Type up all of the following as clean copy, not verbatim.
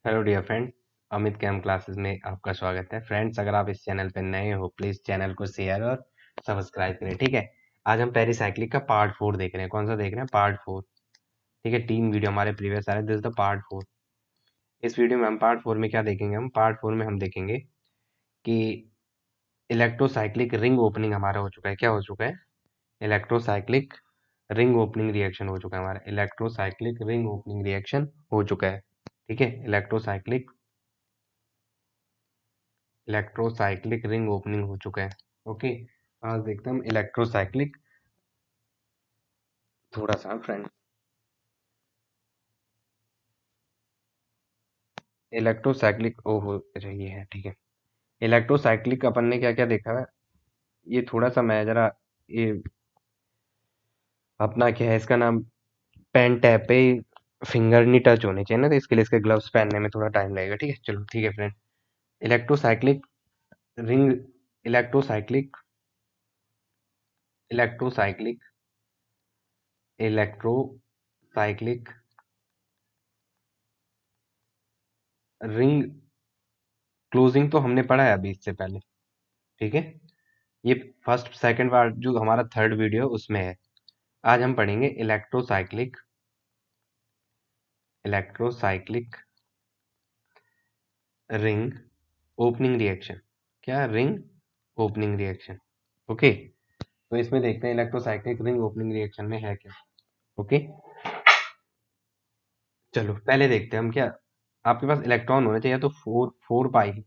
Hello dear friend, Amit कैम classes में आपका स्वागत है। फ्रेंड्स, अगर आप इस चैनल पर नए हो प्लीज़ चैनल को शेयर और सब्सक्राइब करें। ठीक है, आज हम पेरीसाइक्लिक का पार्ट 4 देख रहे हैं। कौन सा देख रहे हैं? पार्ट 4। ठीक है, 3 वीडियो हमारे प्रीवियस आ रहे हैं, दिस इज द पार्ट 4। इस वीडियो में हम पार्ट 4 में क्या देखेंगे? हम पार्ट 4 में हम देखेंगे कि इलेक्ट्रोसाइक्लिक रिंग ओपनिंग हमारा हो चुका है। क्या हो चुका है? इलेक्ट्रोसाइक्लिक रिंग ओपनिंग रिएक्शन हो चुका है हमारा। इलेक्ट्रोसाइक्लिक रिंग ओपनिंग रिएक्शन हो चुका है। ठीक है, इलेक्ट्रोसाइक्लिक रिंग ओपनिंग हो चुका है। ओके, आज देखते हैं हम इलेक्ट्रोसाइक्लिक। थोड़ा सा फ्रेंड, इलेक्ट्रोसाइक्लिक ओ हो रही है। ठीक है, इलेक्ट्रोसाइक्लिक अपन ने क्या क्या देखा है, ये थोड़ा सा मैं जरा, ये अपना क्या है इसका नाम, पेन टैप पे फिंगर नहीं टच होने चाहिए ना, तो इसके लिए इसके ग्लव्स पहनने में थोड़ा टाइम लगेगा। ठीक है, चलो ठीक है friend. Electrocyclic ring electrocyclic electrocyclic electrocyclic ring closing तो हमने पढ़ा है अभी इससे पहले। ठीक है, ये फर्स्ट सेकंड पार्ट जो हमारा थर्ड वीडियो उसमें है। आज हम पढ़ेंगे इलेक्ट्रोसाइक्लिक रिंग ओपनिंग रिएक्शन। क्या? Ring opening reaction. ओके, तो इसमें देखते हैं इलेक्ट्रोसाइक्लिक रिंग ओपनिंग रिएक्शन में है क्या। ओके, चलो पहले देखते हैं हम। क्या आपके पास इलेक्ट्रॉन होने चाहिए? या तो फोर फोर पाई,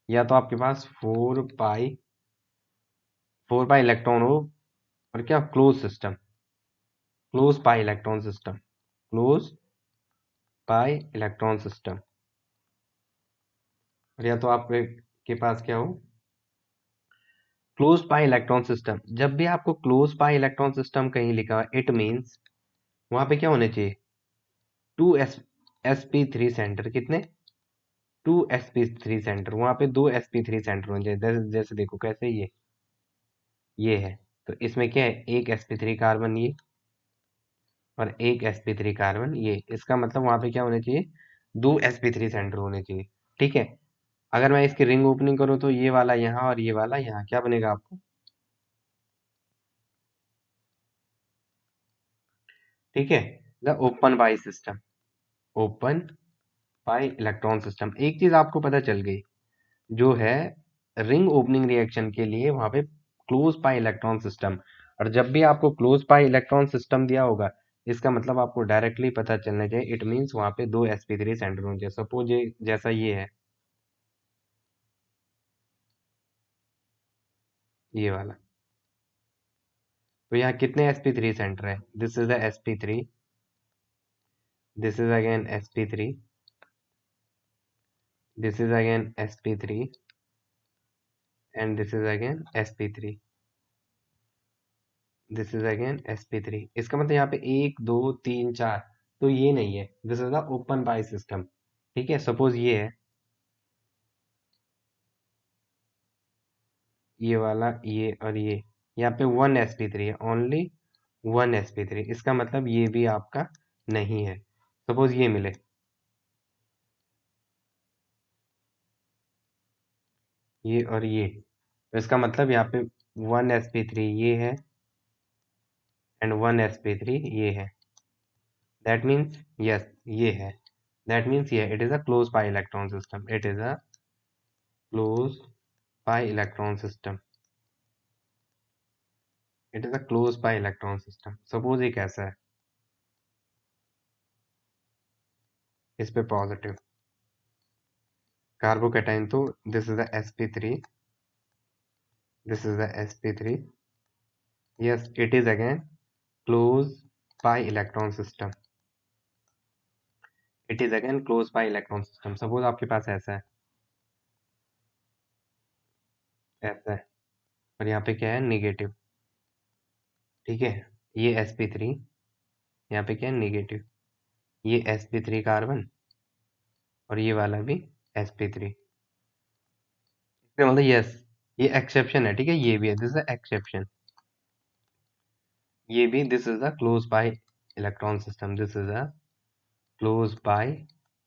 या तो आपके पास फोर पाई इलेक्ट्रॉन हो। और क्या? Close system, close pi electron system, close pi electron system. और या तो आपके के पास क्या हो? Close pi electron system. जब भी आपको क्लोज पाई इलेक्ट्रॉन सिस्टम कहीं लिखा है, इट मीन्स वहां पे क्या होने चाहिए? Two sp3 centre. कितने? Two sp3 centre. वहां पे दो sp3 सेंटर होने चाहिए। जैसे देखो कैसे, ये है। तो इसमें क्या है? एक sp3 कार्बन ये, और एक sp3 कार्बन ये। इसका मतलब वहां पे क्या होने चाहिए? दो sp3 सेंटर होने चाहिए। ठीक है, अगर मैं इसकी रिंग ओपनिंग करूँ तो ये वाला यहाँ और ये वाला यहाँ, क्या बनेगा आपको? ठीक है, the open by system, open pi electron system. एक चीज आपको पता चल गई, जो है रिंग ओपनिंग रिएक्शन के लिए वहां पे क्लोज पाई इलेक्ट्रॉन सिस्टम। और जब भी आपको क्लोज पाई इलेक्ट्रॉन सिस्टम दिया होगा, इसका मतलब आपको डायरेक्टली पता चलना चाहिए, इट मीन्स वहां पे दो sp3 सेंटर होने चाहिए। सपोज ये जैसा ये है, ये वाला, तो यहाँ कितने sp3 सेंटर है? This is the sp3, this is again sp3, this is again sp3, and this is again sp3, this is again sp3। इसका मतलब यहाँ पे एक दो तीन चार, तो ये नहीं है। This is the open pi system. ठीक है, सपोज ये है, ये वाला, ये और ये, यहाँ पे वन sp3 है, ओनली वन sp3। इसका मतलब ये भी आपका नहीं है। सपोज ये मिले, ये और ये, तो इसका मतलब यहाँ पे वन sp3 ये है, एंड वन sp3 ये है। दैट मीन्स यस, ये है। दैट मीन्स ये, it is a close pi electron system, it is a close pi electron system, it is a close pi electron system. Suppose ये कैसा है, इस पे पॉजिटिव कार्बोकेटाइन, तो this is the sp3, this is the sp3। Yes, it is again close pi electron system, it is again close pi electron system. Suppose आपके पास ऐसा है, ऐसा है, और यहाँ पे क्या है? निगेटिव। ठीक है, ये sp3, यहाँ पे क्या है? निगेटिव। ये sp3 कार्बन, और ये वाला भी sp3। इसका मतलब यस, ये एक्सेप्शन है। ठीक है, ये भी है, दिस इज एक्सेप्शन। ये भी, this is the close pi electron system, this is a close pi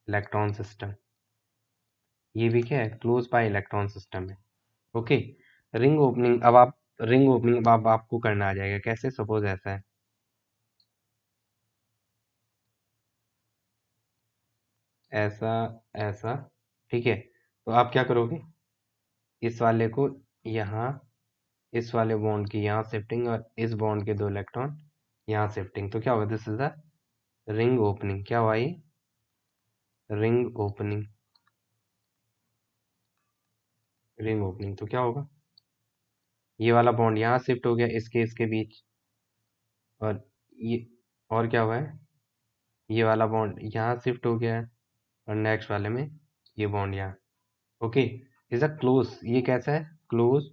electron system, ये भी क्या है, क्लोज पाई इलेक्ट्रॉन सिस्टम है। ओके, रिंग ओपनिंग, अब आप रिंग ओपनिंग अब आपको करना आ जाएगा कैसे, सपोज ऐसा है, ऐसा, ऐसा, ठीक है। तो आप क्या करोगे, इस वाले को यहाँ, इस वाले बॉन्ड की यहाँ शिफ्टिंग और इस बॉन्ड के दो इलेक्ट्रॉन यहाँ शिफ्टिंग, तो क्या होगा, this is the ring opening. क्या हुआ ये, रिंग ओपनिंग, रिंग ओपनिंग। तो क्या होगा, ये वाला बॉन्ड यहाँ शिफ्ट हो गया इसके बीच, और ये, और क्या हुआ है, ये वाला बॉन्ड यहाँ शिफ्ट हो गया है, और नेक्स्ट वाले में ये बॉन्ड यहाँ। ओके, इज अ क्लोज, ये कैसा है, क्लोज,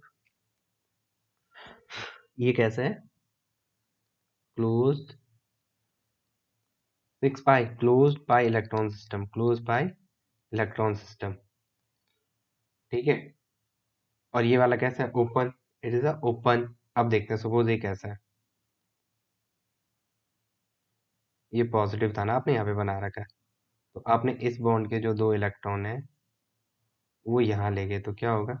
ये कैसा है, close, 6 pi, close pi electron system, close pi electron system, ठीक है। और ये वाला कैसा है, open, it is a open. अब देखते हैं, सपोज ये कैसा है, ये पॉजिटिव था ना, आपने यहाँ पे बना रखा है, तो आपने इस बॉन्ड के जो दो इलेक्ट्रॉन है वो यहाँ ले गए, तो क्या होगा,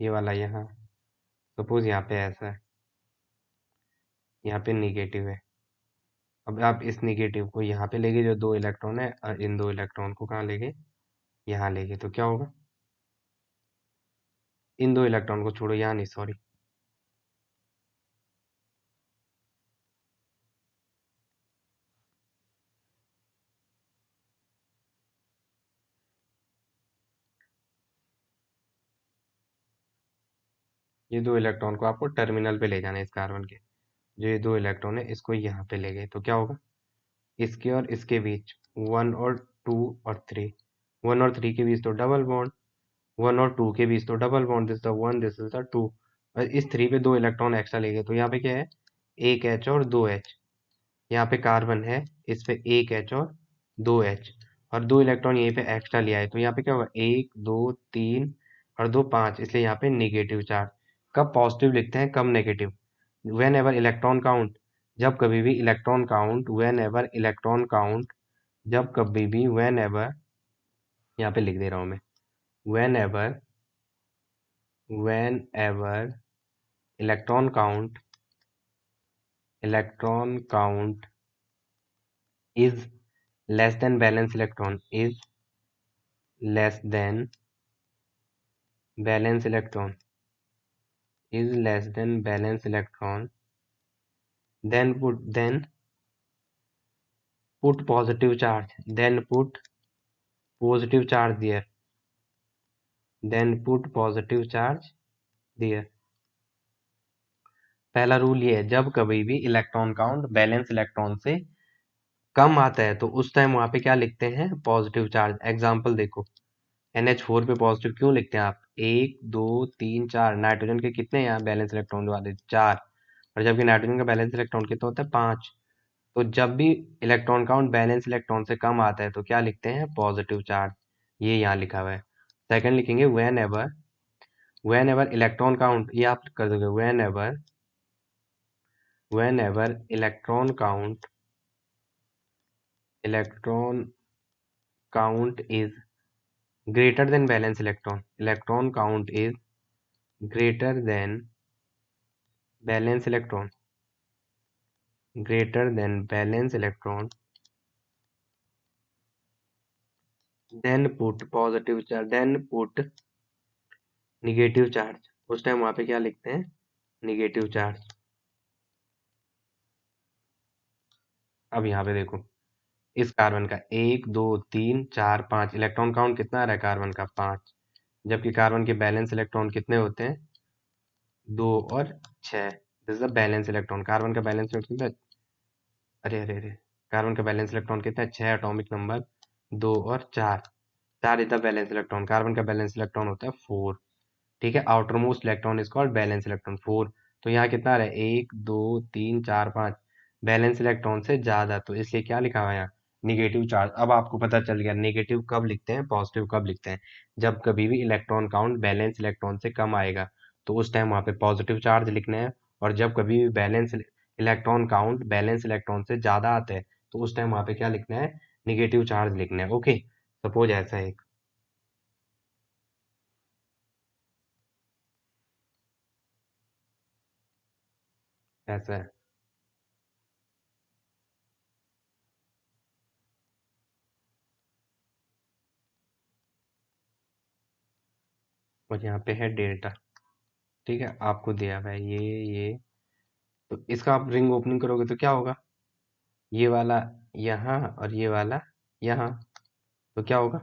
ये वाला यहाँ, सपोज यहाँ पे ऐसा है, यहाँ पे निगेटिव है, अब आप इस निगेटिव को यहाँ पे ले गए, जो दो इलेक्ट्रॉन है, और इन दो इलेक्ट्रॉन को कहाँ ले गए, यहाँ ले गए, तो क्या होगा, इन दो इलेक्ट्रॉन को छोड़ो, यहाँ नहीं, सॉरी, ये दो इलेक्ट्रॉन को आपको टर्मिनल पे ले जाना है इस कार्बन के, जो ये दो इलेक्ट्रॉन है इसको यहाँ पे ले गए, तो क्या होगा, इसके और इसके बीच 1 और 2 और 3, 1 और 3 के बीच तो डबल बॉन्ड, 1 और 2 के बीच तो double bond, this the 1, this is the 2, और इस 3 पे दो इलेक्ट्रॉन एक्स्ट्रा ले गए, तो यहाँ पे क्या है, एक एच और दो एच, यहाँ पे कार्बन है, इस पे एक एच और दो एच, और दो इलेक्ट्रॉन यहीं पे एक्स्ट्रा लिया है, तो यहाँ पे क्या होगा, 1 2 3 और दो 5, इसलिए यहाँ पे नेगेटिव चार्ज। कब पॉजिटिव लिखते हैं, कब negative, when ever electron count, जब कभी भी electron count, when ever electron count, जब कभी भी, वेन एवर, यहाँ पे लिख दे रहा हूँ मैं, when ever, when ever electron count, electron count is less than balance electron, is less than valence electron, is less than valence electron, then put positive charge, then put positive charge there, then put positive charge there। पहला rule ये है, जब कभी भी electron count balance electron से कम आता है तो उस टाइम वहां पे क्या लिखते हैं, पॉजिटिव चार्ज। एग्जांपल देखो, NH4 पे पॉजिटिव क्यों लिखते हैं आप, 1 2 3 4, नाइट्रोजन के कितने यहाँ बैलेंस इलेक्ट्रॉन वाले, 4, और जबकि नाइट्रोजन का बैलेंस इलेक्ट्रॉन कितना होता है, 5। तो जब भी इलेक्ट्रॉन काउंट बैलेंस इलेक्ट्रॉन से कम आता है तो क्या लिखते हैं, पॉजिटिव चार्ज, ये यहाँ लिखा हुआ है। सेकंड लिखेंगे, वेन एवर इलेक्ट्रॉन काउंट, ये आप कर दोगे, when ever electron count is greater than balance electron, electron count is greater than balance electron, greater than valence electron, then put positive charge, then put negative charge। उस time वहां पे क्या लिखते हैं, नेगेटिव चार्ज। अब यहाँ पे देखो, इस कार्बन का 1 2 3 4 5, इलेक्ट्रॉन काउंट कितना आ रहा है कार्बन का, 5, जबकि कार्बन के बैलेंस इलेक्ट्रॉन कितने होते हैं, 2 और 6। This is the balance electron, carbon का बैलेंस इलेक्ट्रॉन कितना है, अरे अरे अरे, कार्बन का बैलेंस इलेक्ट्रॉन कितना है, 6 एटॉमिक नंबर, 2 और 4, 4 is the balance electron, carbon का बैलेंस इलेक्ट्रॉन होता है 4, ठीक है। Outer most electron is called balance electron, 4। तो यहाँ कितना आ रहा है, 1 2 3 4 5, बैलेंस इलेक्ट्रॉन से ज्यादा, तो इसलिए क्या लिखा हुआ है यहाँ, निगेटिव चार्ज। अब आपको पता चल गया नेगेटिव कब लिखते हैं, पॉजिटिव कब लिखते हैं। जब कभी भी इलेक्ट्रॉन काउंट बैलेंस इलेक्ट्रॉन से कम आएगा तो उस टाइम वहाँ पे पॉजिटिव चार्ज लिखना है, और जब कभी भी balance electron count balance electron से ज्यादा आता है तो उस टाइम वहाँ पे क्या लिखना है, निगेटिव चार्ज लिखना है। ओके, सपोज ऐसा एक ऐसा है, और यहाँ पे है डेल्टा। ठीक है, आपको दिया हुआ है ये, तो इसका आप रिंग ओपनिंग करोगे तो क्या होगा, ये वाला यहाँ और ये वाला यहाँ, तो क्या होगा।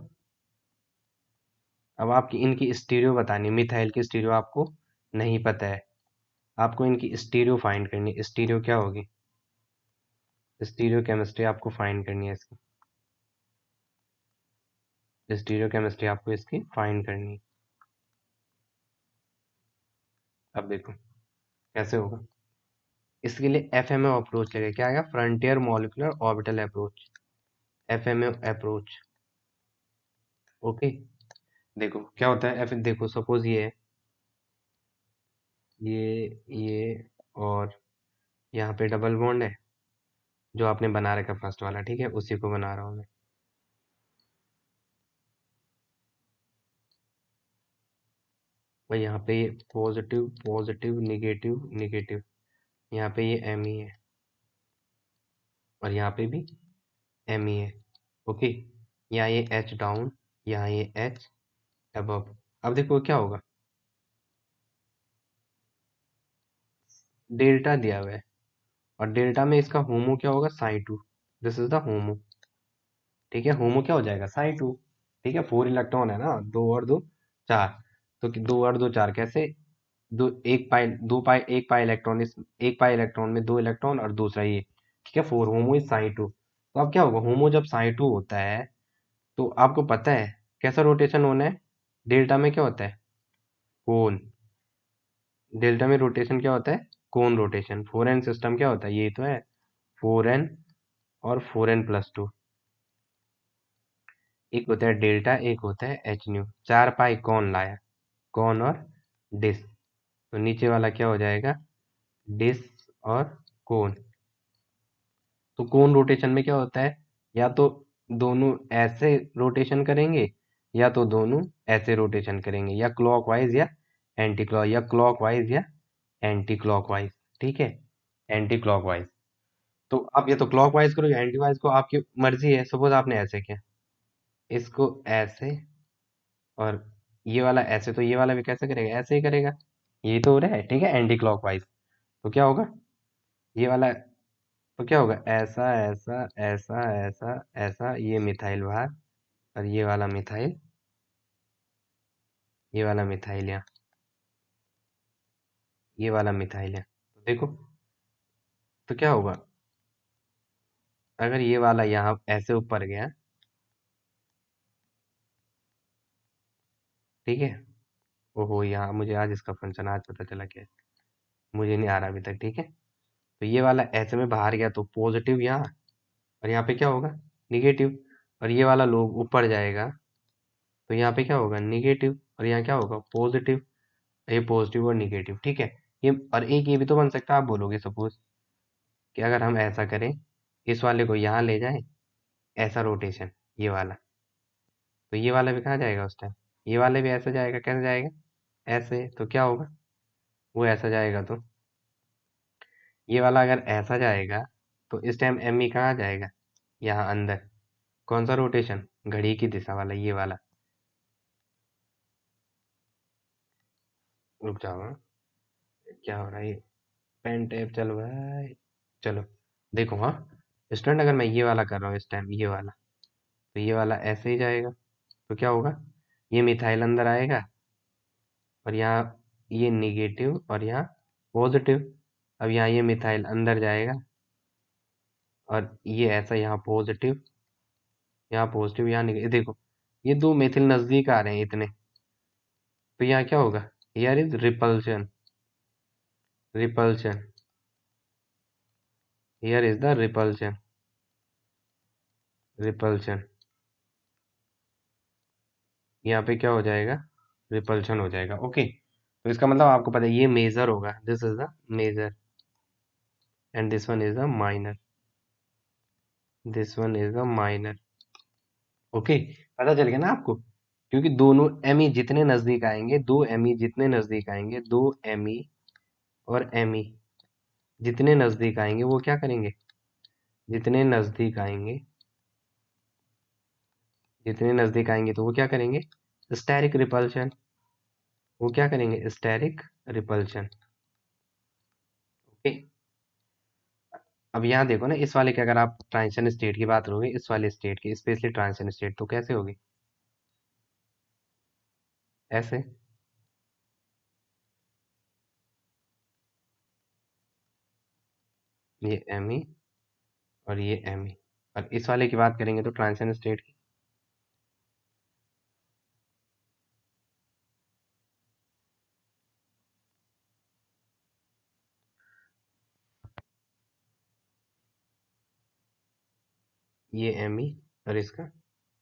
अब आपकी इनकी स्टीरियो बतानी, मिथाइल की स्टीरियो आपको नहीं पता है, आपको इनकी स्टीरियो फाइंड करनी है। स्टीरियो क्या होगी, स्टीरियो केमिस्ट्री आपको फाइंड करनी है इसकी, स्टीरियो केमिस्ट्री आपको इसकी फाइंड करनी है। अब देखो कैसे होगा, इसके लिए एफएमओ अप्रोच लगेगा। क्या आएगा, frontier molecular orbital approach, FMO approach. Okay, देखो क्या होता है, देखो सपोज ये है, ये और यहाँ पे डबल बॉन्ड है जो आपने बना रखा फर्स्ट वाला, ठीक है, उसी को बना रहा हूँ मैं। और यहाँ पे ये पॉजिटिव पॉजिटिव निगेटिव निगेटिव, यहाँ पे ये एम ही है और यहाँ पे भी एम ही है। ओके, यहाँ ये एच डाउन, यहाँ ये एच अबव। अब देखो क्या होगा, डेल्टा दिया हुआ है और डेल्टा में इसका होमो क्या होगा, Sai to. This is the होमो। ठीक है, होमो क्या हो जाएगा, साई टू। ठीक है, 4 इलेक्ट्रॉन है ना, दो और दो चार, तो दो और दो चार कैसे, दो एक पाई दो पाई एक पाई इलेक्ट्रॉन, इस एक पाई इलेक्ट्रॉन में दो इलेक्ट्रॉन और दूसरा ये। ठीक है, 4, होमो इज साई टू। तो अब क्या होगा, होमो जब साई टू होता है तो आपको पता है कैसा रोटेशन होना है, डेल्टा में क्या होता है, कोन। डेल्टा में रोटेशन क्या होता है, कोन रोटेशन। 4n सिस्टम क्या होता है, ये तो है 4n और 4n+2। एक होता है डेल्टा, एक होता है एच न्यू। 4 पाई कौन लाया, कौन और डिस, तो नीचे वाला क्या हो जाएगा, डिस और कोन। तो कोन रोटेशन में क्या होता है, या तो दोनों ऐसे रोटेशन करेंगे या तो दोनों ऐसे रोटेशन करेंगे, या क्लॉकवाइज या एंटी क्लॉक, या क्लॉकवाइज या एंटी क्लॉकवाइज। ठीक है, एंटी क्लॉकवाइज। तो आप या तो क्लॉकवाइज करो या एंटी वाइज को, आपकी मर्जी है। सपोज आपने ऐसे किया, इसको ऐसे और ये वाला ऐसे, तो ये वाला भी कैसे करेगा, ऐसे ही करेगा। ये तो हो रहा है, ठीक है, एंटी क्लॉकवाइज। तो क्या होगा, ये वाला, तो क्या होगा, ऐसा ऐसा ऐसा ऐसा ऐसा, ये मिथाइल बाहर और ये वाला मिथाइल यहाँ, ये वाला मिथाइल यहाँ। तो देखो, तो क्या होगा, अगर ये वाला यहाँ ऐसे ऊपर गया, ठीक है, ओहो, यहाँ मुझे आज इसका फंक्शन आज पता चला क्या है, मुझे नहीं आ रहा अभी तक। ठीक है, तो ये वाला ऐसे में बाहर गया तो पॉजिटिव यहाँ, और यहाँ पे क्या होगा, निगेटिव। और ये वाला लोग ऊपर जाएगा तो यहाँ पे क्या होगा, निगेटिव, और यहाँ क्या होगा, पॉजिटिव। ये पॉजिटिव और निगेटिव। ठीक है, ये और एक ये भी तो बन सकता है, आप बोलोगे सपोज कि अगर हम ऐसा करें, इस वाले को यहाँ ले जाएं, ऐसा रोटेशन, ये वाला, तो ये वाला भी कहाँ जाएगा उस टाइम, ये वाला भी ऐसा जाएगा, कैसे जाएगा, ऐसे, तो क्या होगा, वो ऐसा जाएगा। तो ये वाला अगर ऐसा जाएगा तो इस टाइम एम ई कहाँ जाएगा, यहाँ अंदर। कौन सा रोटेशन, घड़ी की दिशा वाला, ये वाला। रुक जाओ हाँ, क्या हो रहा है, ये पेन टेप चलो भाई, चलो देखो हाँ। स्टूडेंट, अगर मैं ये वाला कर रहा हूँ इस टाइम, ये वाला, तो ये वाला ऐसे ही जाएगा। तो क्या होगा, ये मिथाइल अंदर आएगा और यहाँ ये निगेटिव और यहाँ पॉजिटिव। अब यहाँ ये मिथाइल अंदर जाएगा और ये ऐसा, यहाँ पॉजिटिव, यहाँ पॉजिटिव, यहाँ निगेटिव। देखो ये दो मिथिल नजदीक आ रहे हैं इतने, तो यहाँ क्या होगा, here is repulsion, repulsion, here is the repulsion, repulsion. यहाँ पे क्या हो जाएगा, रिपल्शन हो जाएगा। ओके, तो इसका मतलब आपको पता है ये मेजर होगा, this is the major and this one is the minor. This one is the minor. Okay, पता चल गया ना आपको? क्योंकि दोनों एमई जितने नजदीक आएंगे, दो एमई जितने नजदीक आएंगे, दो एमई और एमई जितने नजदीक आएंगे वो क्या करेंगे? जितने नजदीक आएंगे, जितने नजदीक आएंगे तो वो क्या करेंगे? Steric repulsion. वो क्या करेंगे? Steric repulsion. ओके, अब यहाँ देखो ना, इस वाले की अगर आप ट्रांजिशन स्टेट की बात करोगे, इस वाले स्टेट की स्पेशली ट्रांजिशन स्टेट, तो कैसे होगी? ऐसे। ये एमई और ये एमई। और इस वाले की बात करेंगे तो ट्रांजिशन स्टेट की, ये एमई और इसका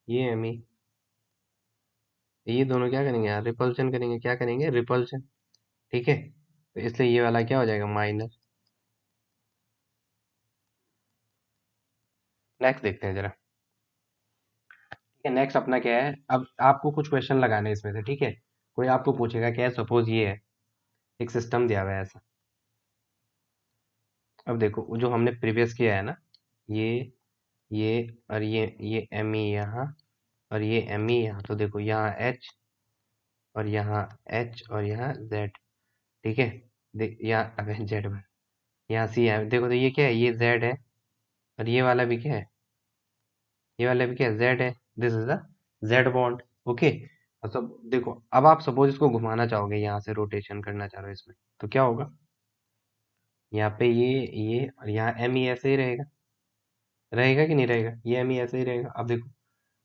ये एमई, ये दोनों क्या करेंगे यार? रिपल्शन करेंगे। क्या करेंगे? रिपल्शन। ठीक है, तो इसलिए ये वाला क्या हो जाएगा? माइनस। नेक्स्ट देखते हैं जरा। ठीक है, नेक्स्ट अपना क्या है? अब आपको कुछ क्वेश्चन लगाने हैं इसमें से। ठीक है, कोई आपको पूछेगा क्या है, सपोज ये है, एक सिस्टम दिया हुआ है ऐसा। अब देखो जो हमने प्रीवियस किया है ना, ये ये और ये एम ई यहाँ और ये एम ई यहाँ, तो देखो यहाँ एच और यहाँ एच और यहाँ जेड। ठीक है, देख यहाँ अबे जेड में, यहाँ सी है। देखो तो ये क्या है? ये जेड है और ये वाला भी क्या है? ये वाला भी क्या है? जेड है। This is the Z bond. Okay, और सब देखो, अब आप सपोज इसको घुमाना चाहोगे, यहाँ से रोटेशन करना चाह रहे हो इसमें, तो क्या होगा? यहाँ पे ये और यहाँ एम ई ऐसे ही रहेगा। रहेगा कि नहीं रहेगा? ये एम ई ऐसे ही रहेगा। अब देखो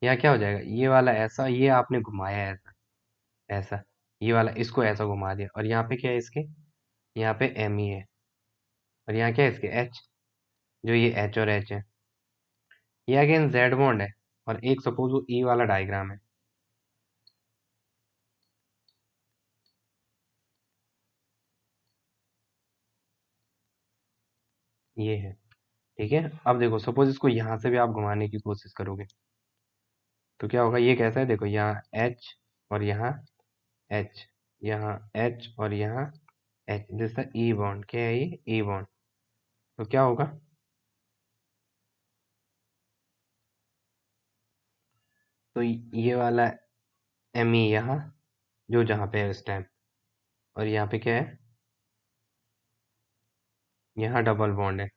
यहाँ क्या हो जाएगा? ये वाला ऐसा, ये आपने घुमाया है ऐसा, ऐसा, ये वाला इसको ऐसा घुमा दिया, और यहाँ पे क्या है इसके? यहाँ पे एम ई है और यहाँ क्या है इसके? एच। जो ये एच और एच है, ये अगेन जेड बॉन्ड है। और एक सपोज वो ई वाला डायग्राम है, ये है। ठीक है, अब देखो सपोज इसको यहाँ से भी आप घुमाने की कोशिश करोगे, तो क्या होगा? ये कैसा है? देखो यहाँ एच और यहाँ एच, यहाँ एच और यहाँ एच, जैसा ई बॉन्ड। क्या है ये? ई बॉन्ड। तो क्या होगा? तो ये वाला एम ई यहाँ, जो जहाँ पे है इस टाइम, और यहाँ पे क्या है? यहाँ डबल बॉन्ड है।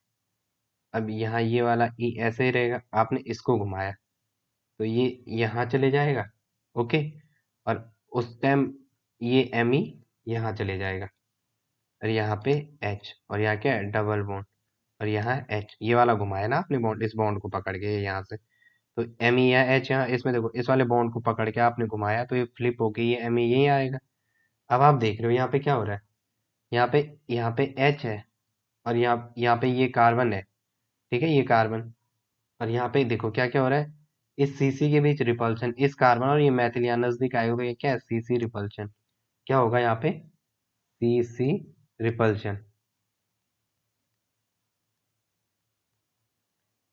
अब यहाँ ये वाला ई ऐसे ही रहेगा, आपने इसको घुमाया तो ये यहाँ चले जाएगा। ओके, और उस टाइम ये एम ई यहाँ चले जाएगा, और यहाँ पे एच और यहाँ क्या है? डबल बॉन्ड, और यहाँ एच। ये वाला घुमाया ना आपने बॉन्ड, इस बॉन्ड को पकड़ के यहाँ से, तो एम ई या एच यहाँ, इसमें देखो इस वाले बॉन्ड को पकड़ के आपने घुमाया तो ये फ्लिप होके ये एम ई यहीं आएगा। अब आप देख रहे हो यहाँ पे क्या हो रहा है? यहाँ पे, यहाँ पे एच है और यहाँ पे ये कार्बन है। ठीक है, ये कार्बन, और यहाँ पे देखो क्या क्या हो रहा है? इस सीसी के बीच रिपल्शन, इस कार्बन और ये मैथिल यहाँ नजदीक आएगा तो ये क्या है? CC repulsion. क्या होगा यहाँ पे? CC repulsion.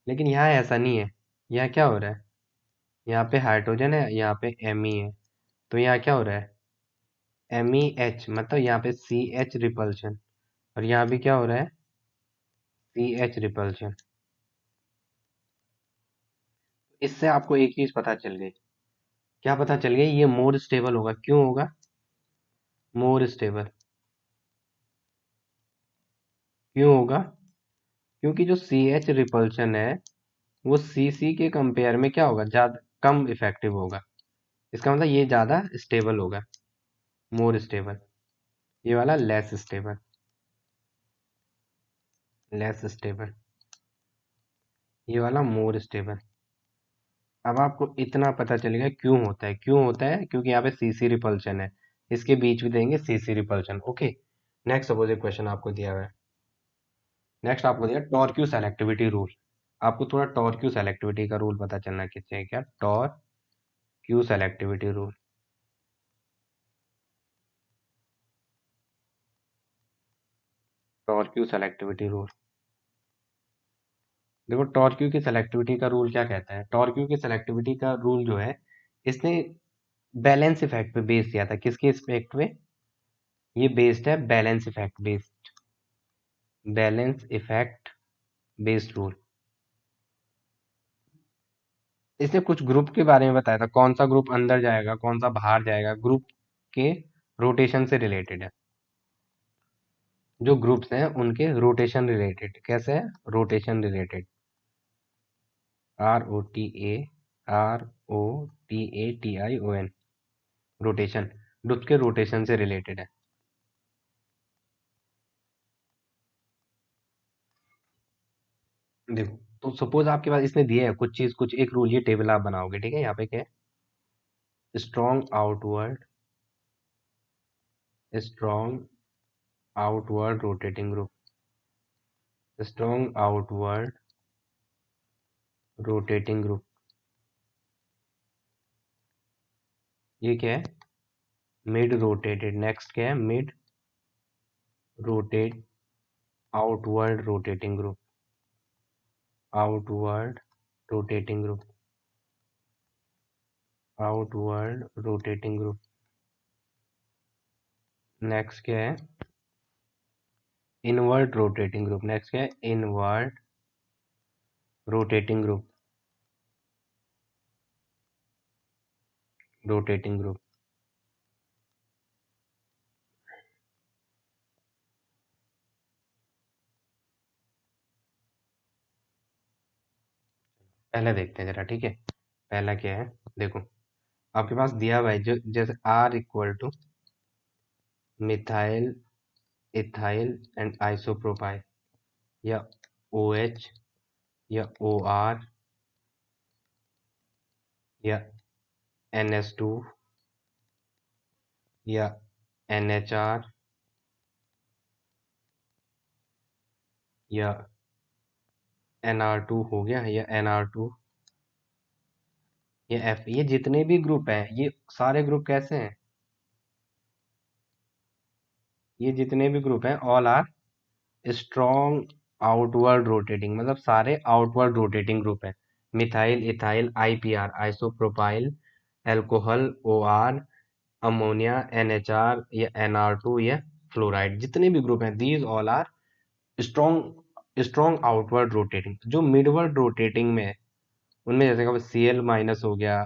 लेकिन यहाँ ऐसा नहीं है। यहाँ क्या हो रहा है? यहाँ पे हाइड्रोजन है, यहाँ पे एम है, तो यहाँ क्या हो रहा है? एम ई एच, मतलब यहाँ पे सी एच रिपल्शन, और यहाँ भी क्या हो रहा है? C H repulsion. इससे आपको एक चीज पता चल गई। क्या पता चल गई? ये मोर स्टेबल होगा। क्यों होगा मोर स्टेबल? क्यों होगा? क्योंकि जो सी एच रिपल्शन है वो सी सी के कंपेयर में क्या होगा? ज्यादा कम इफेक्टिव होगा। इसका मतलब ये ज्यादा स्टेबल होगा, मोर स्टेबल। ये वाला लेस स्टेबल, लेस स्टेबल। ये वाला मोर स्टेबल। अब आपको इतना पता चलेगा क्यों होता है। क्यों होता है? क्योंकि यहाँ पे सीसी रिपल्शन है, इसके बीच भी देंगे CC repulsion. Okay, next suppose एक क्वेश्चन आपको दिया हुआ है। नेक्स्ट आपको दिया टॉर्क्यू सेलेक्टिविटी रूल। आपको थोड़ा टॉर्क्यू सेलेक्टिविटी का रूल पता चलना चाहिए। क्या? Torquoselectivity rule. Torquoselectivity rule. देखो टॉर्क्यू की सेलेक्टिविटी का रूल क्या कहता है, टॉर्क्यू की सेलेक्टिविटी का रूल जो है, इसने बैलेंस इफेक्ट पे बेस किया था। किसके इफेक्ट पे? ये बेस्ड है balance effect based, balance effect based rule. इसने कुछ ग्रुप के बारे में बताया था, कौन सा ग्रुप अंदर जाएगा कौन सा बाहर जाएगा, ग्रुप के रोटेशन से रिलेटेड है। जो ग्रुप्स हैं उनके रोटेशन रिलेटेड, कैसे है? Rotation related, ROTA, ROTATION, rotation, group के रोटेशन से रिलेटेड है। देखो, तो सपोज आपके पास इसने दिया है कुछ चीज, कुछ एक रूल, ये टेबल आप बनाओगे, ठीक है? यहाँ पे क्या है? Strong outward rotating group, strong outward rotating group, ये क्या है? Mid rotated. नेक्स्ट क्या है? Mid rotate outward rotating group, outward rotating group, outward rotating group. Next क्या है? Inward rotating group. नेक्स्ट क्या है? Inward rotating group, rotating group. पहले देखते हैं जरा, ठीक है? पहला क्या है? देखो, आपके पास दिया हुआ है जो, जैसे R equal two methyl ethyl and isopropyl, या OH, या OR, या NH2, या NHR, या NR2 हो गया, या NR2, या F। ये जितने भी ग्रुप हैं, ये सारे ग्रुप कैसे हैं? ये जितने भी ग्रुप हैं all are strong outward rotating, मतलब सारे आउटवर्ड रोटेटिंग ग्रुप है। Methyl ethyl IPR, isopropyl alcohol OR, ammonia NHR, या NR2, या फ्लोराइड, जितने भी ग्रुप हैं these all are strong outward rotating. जो मिडवर्ड रोटेटिंग में है, उनमें जैसे कि Cl- हो गया,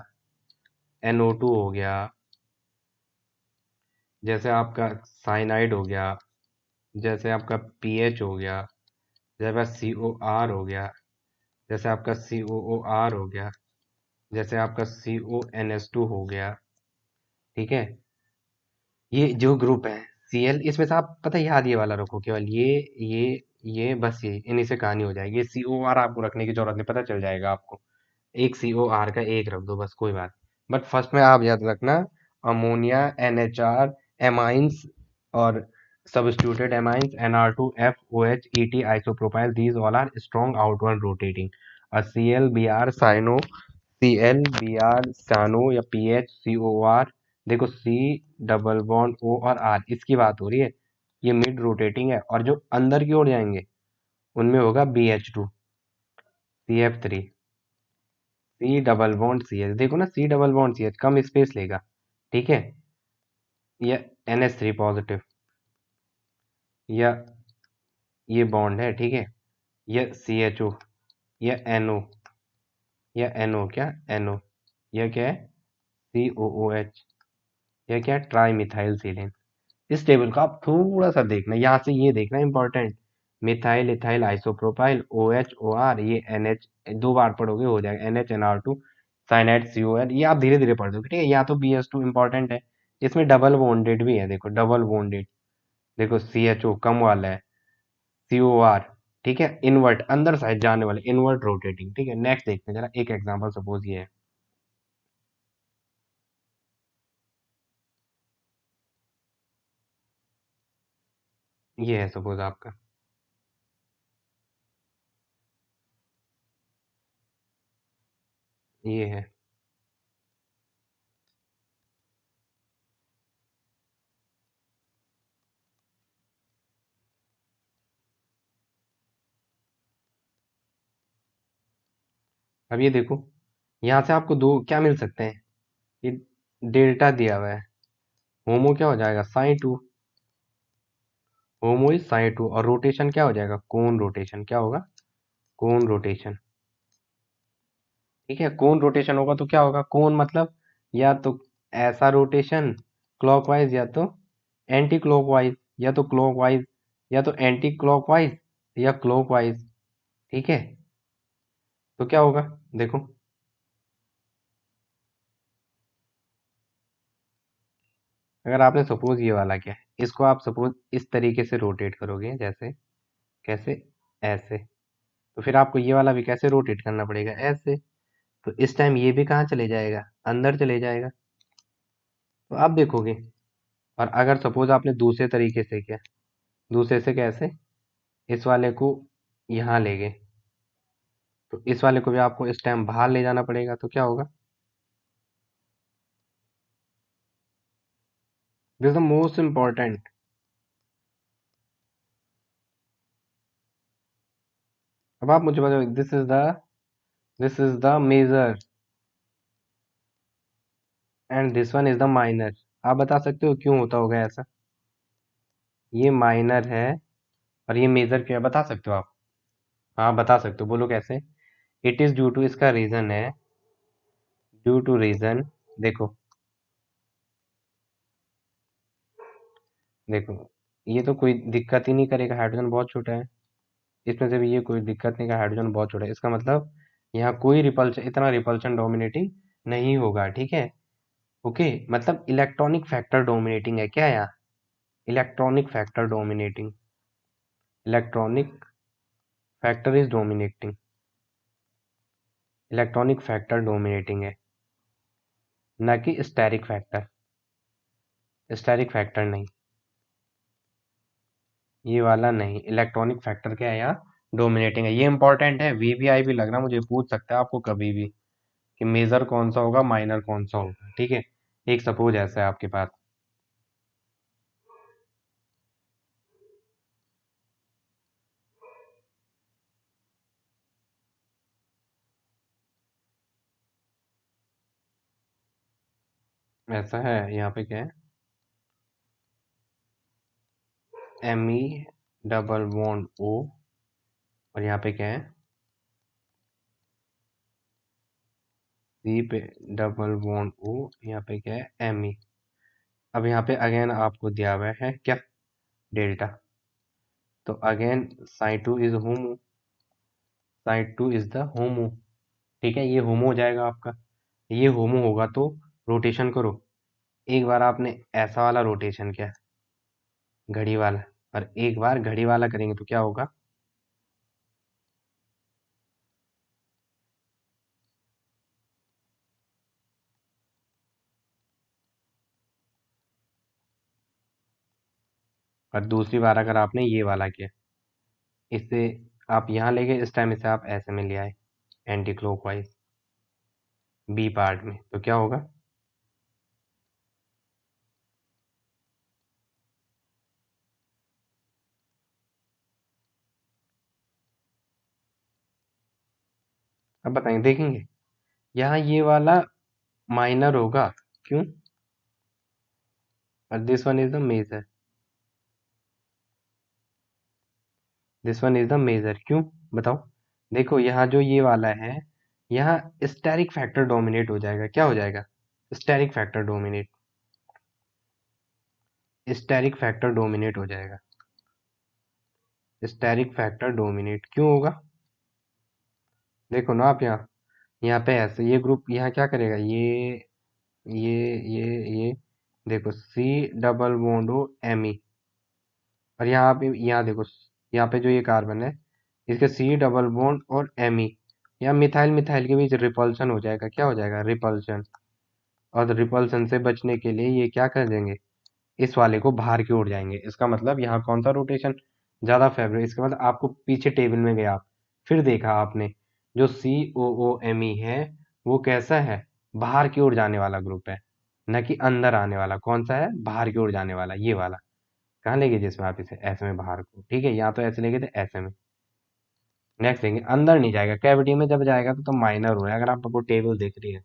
NO2 हो गया, जैसे आपका साइनाइड हो गया, जैसे आपका पीएच हो गया, जैसे आपका COR हो गया, जैसे आपका COOR हो गया, जैसे आपका CONS2 हो गया, ठीक है? ये जो ग्रुप है Cl, इसमें से आप पता है याद ये वाला रखो केवल, ये बस ये इन्हीं से कहानी हो जाएगी। COR आपको रखने की जरूरत नहीं, पता चल जाएगा आपको। एक COR का एक रख दो बस, कोई बात। बट फर्स्ट में आप याद रखना, अमोनिया NHR एमाइंस और substituted amines NR2FOH ET isopropyl, these all are strong outward rotating। और ClBr cyano, ClBr cyano, या PHCOR, देखो C डबल बॉन्ड O और R, इसकी बात हो रही है। ये मिड रोटेटिंग है, और जो अंदर की ओर जाएंगे उनमें होगा BH2, CF3, C double bond CH, देखो ना, C डबल बॉन्ड CH कम स्पेस लेगा, ठीक है? या NH3 पॉजिटिव, या ये बॉन्ड है, ठीक है? या CHO, या NO, या NO, क्या NO, या क्या है? COOH, या क्या? Trimethylsilane. इस टेबल को आप थोड़ा सा देखना, यहाँ से ये देखना important. Methyl ethyl isopropyl OH OR, ये NH, दो बार पढ़ोगे हो जाएगा, NHNR2, साइनाइड COL, ये आप धीरे धीरे पढ़ दोगे, ठीक है? या तो BS2 इंपॉर्टेंट है, इसमें डबल बॉन्डेड भी है, देखो डबल बॉन्डेड, देखो CHO कम वाला है, COR, ठीक है? इनवर्ट, अंदर साइड जाने वाले, इनवर्ट रोटेटिंग, ठीक है? नेक्स्ट देखते हैं जरा एक एग्जांपल, सपोज ये है, ये है सपोज आपका, ये है, अब ये देखो, यहाँ से आपको दो क्या मिल सकते हैं, ये डेल्टा दिया हुआ है, होमो क्या हो जाएगा sin 2, होमो इज sin 2, और रोटेशन क्या हो जाएगा, कोन रोटेशन, क्या होगा, कोन रोटेशन। ठीक है, कोन रोटेशन होगा तो क्या होगा, कोन मतलब या तो ऐसा रोटेशन क्लॉकवाइज, या तो एंटी क्लॉकवाइज, या तो क्लॉकवाइज, या तो एंटी क्लॉकवाइज, या क्लॉकवाइज। ठीक है, तो क्या होगा, देखो, अगर आपने सपोज ये वाला किया है, इसको आप सपोज इस तरीके से रोटेट करोगे, जैसे कैसे, ऐसे, तो फिर आपको ये वाला भी कैसे रोटेट करना पड़ेगा, ऐसे। तो इस टाइम ये भी कहाँ चले जाएगा, अंदर चले जाएगा। तो आप देखोगे, और अगर सपोज आपने दूसरे तरीके से किया, दूसरे से कैसे, इस वाले को यहाँ ले गए, तो इस वाले को भी आपको इस टाइम बाहर ले जाना पड़ेगा, तो क्या होगा, this is the most important. अब आप मुझे बताओ, this is the major and this one is the minor. आप बता सकते हो क्यों होता होगा ऐसा, ये माइनर है और ये मेजर क्यों है, बता सकते हो आप। हाँ बता सकते हो, बोलो कैसे। इट इज ड्यू टू, इसका रीजन है, ड्यू टू रीजन, देखो, देखो, ये तो कोई दिक्कत ही नहीं करेगा, हाइड्रोजन बहुत छोटा है, इसमें से भी ये कोई दिक्कत नहीं का, हाइड्रोजन बहुत छोटा है, इसका मतलब यहाँ कोई रिपल्शन, इतना रिपल्शन डोमिनेटिंग नहीं होगा। ठीक है, ओके, मतलब इलेक्ट्रॉनिक फैक्टर डोमिनेटिंग है क्या यहाँ, electronic factor dominating, electronic factor is dominating, electronic factor dominating है, ना कि स्टैरिक फैक्टर, स्टैरिक फैक्टर नहीं, ये वाला नहीं, इलेक्ट्रॉनिक फैक्टर क्या है यहाँ, डोमिनेटिंग है। ये इंपॉर्टेंट है, वीवीआई भी लगना मुझे पूछ सकता है आपको कभी भी, कि मेजर कौन सा होगा, माइनर कौन सा होगा। ठीक है, एक सपोज ऐसा है आपके पास, ऐसा है, यहाँ पे क्या है, Me डबल बॉन्ड O, और यहाँ पे क्या है, C पे डबल बॉन्ड O, यहाँ पे क्या है, Me। अब यहाँ पे अगेन आपको दिया हुआ है क्या, डेल्टा, तो again sin 2 is homo, sin 2 is the होमो। ठीक है, ये होमो हो जाएगा आपका, ये होमो होगा तो रोटेशन करो, एक बार आपने ऐसा वाला रोटेशन किया, घड़ी वाला, और एक बार घड़ी वाला करेंगे तो क्या होगा, और दूसरी बार अगर आपने ये वाला किया, इससे आप यहाँ ले गए, इस टाइम इसे आप ऐसे में ले आए, एंटी क्लॉकवाइज, बी पार्ट में, तो क्या होगा, अब बताएंगे, देखेंगे, यहाँ ये वाला माइनर होगा, क्यों, और this one is the major, this one is the major, क्यों, बताओ। देखो यहाँ जो ये वाला है, यहाँ स्टेरिक फैक्टर डोमिनेट हो जाएगा, क्या हो जाएगा, steric factor dominate, steric factor dominate हो जाएगा, स्टेरिक फैक्टर डोमिनेट क्यों होगा, देखो ना आप यहाँ, यहाँ पे ऐसे ये ग्रुप यहाँ क्या करेगा, ये देखो, C double bond O Me, और यहाँ पे, यहाँ देखो, यहाँ पे जो ये कार्बन है, इसके C डबल बॉन्ड और Me, यहाँ मिथाइल मिथाइल के बीच रिपल्शन हो जाएगा, क्या हो जाएगा, रिपल्शन, और रिपल्शन से बचने के लिए ये क्या कर देंगे, इस वाले को बाहर की ओर जाएंगे, इसका मतलब यहाँ कौन सा रोटेशन ज्यादा फेवरेट, इसका मतलब आपको पीछे टेबल में गया आप, फिर देखा आपने, जो COOMe है, वो कैसा है, बाहर की ओर जाने वाला ग्रुप है, न कि अंदर आने वाला, कौन सा है, बाहर की ओर जाने वाला, ये वाला। कहाँ ले गए जिसमें आप इसे, ऐसे में बाहर को, ठीक है, यहाँ तो ऐसे ले गए थे, ऐसे में, नेक्स्ट देंगे, अंदर नहीं जाएगा, कैविटी में जब जाएगा तो माइनर हो रहा है। अगर आपको टेबल देख रही है,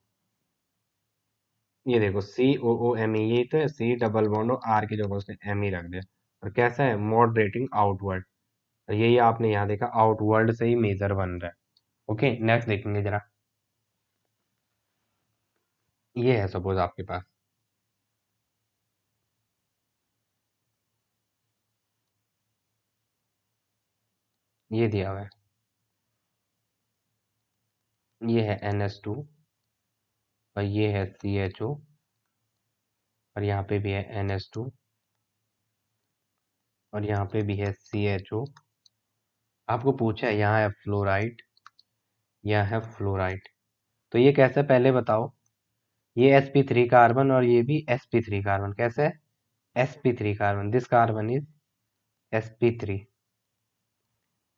ये देखो COOME, ये तो सी डबल बॉन्ड और आर की जगह उसने एम ही रख दिया। और कैसा है, मॉडरेटिंग आउटवर्ड। और यही आपने यहाँ देखा, आउटवर्ड से ही मेजर बन रहा है। ओके, नेक्स्ट देखेंगे जरा। ये है सपोज आपके पास, ये दिया हुआ है, ये है NH2 और ये है CHO और यहाँ पे भी है NH2 और यहाँ पे भी है CHO। आपको पूछा है यहाँ है फ्लोराइड, यहाँ है फ्लोराइड। तो ये कैसे, पहले बताओ। ये sp3 कार्बन और ये भी sp3 कार्बन, कैसे है, sp3 carbon, this carbon is sp3